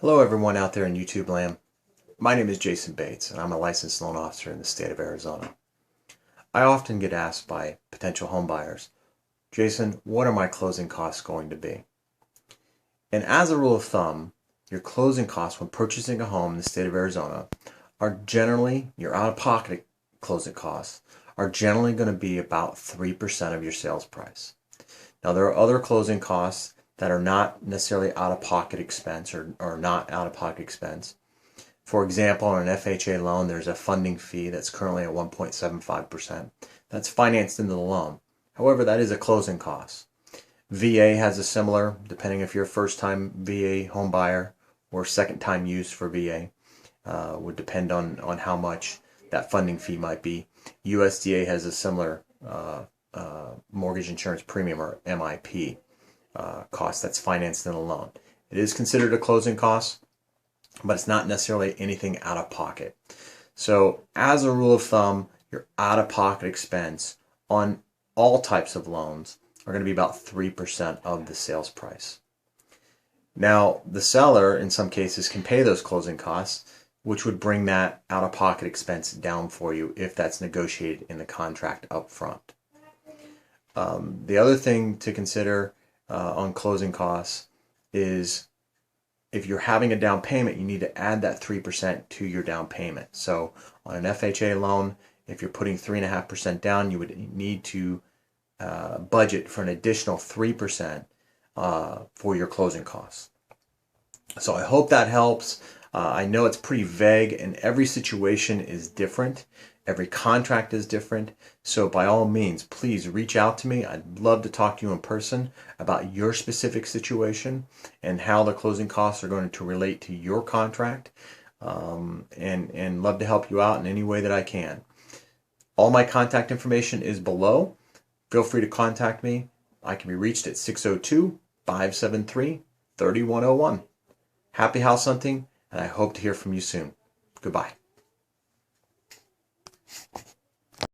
Hello everyone out there in YouTube land. My name is Jayson Bates and I'm a licensed loan officer in the state of Arizona. I often get asked by potential home buyers, Jayson, what are my closing costs going to be? And as a rule of thumb, your closing costs when purchasing a home in the state of Arizona are generally, your out-of-pocket closing costs are generally going to be about 3% of your sales price. Now there are other closing costs that are not necessarily out-of-pocket expense or not out-of-pocket expense. For example, on an FHA loan, there's a funding fee that's currently at 1.75%. That's financed into the loan. However, that is a closing cost. VA has a similar, depending if you're a first-time VA home buyer or second-time use for VA, would depend on how much that funding fee might be. USDA has a similar mortgage insurance premium, or MIP, cost that's financed in a loan. It is considered a closing cost, but it's not necessarily anything out of pocket. So as a rule of thumb, your out-of-pocket expense on all types of loans are going to be about 3% of the sales price. Now, the seller, in some cases, can pay those closing costs, which would bring that out-of-pocket expense down for you if that's negotiated in the contract up front. The other thing to consider on closing costs is if you're having a down payment, you need to add that 3% to your down payment. So on an FHA loan, if you're putting 3.5% down, you would need to budget for an additional 3% for your closing costs. So I hope that helps. I know it's pretty vague and every situation is different. Every contract is different. So by all means, please reach out to me. I'd love to talk to you in person about your specific situation and how the closing costs are going to relate to your contract, and love to help you out in any way that I can. All my contact information is below. Feel free to contact me. I can be reached at 602-573-3101. Happy house hunting, and I hope to hear from you soon. Goodbye.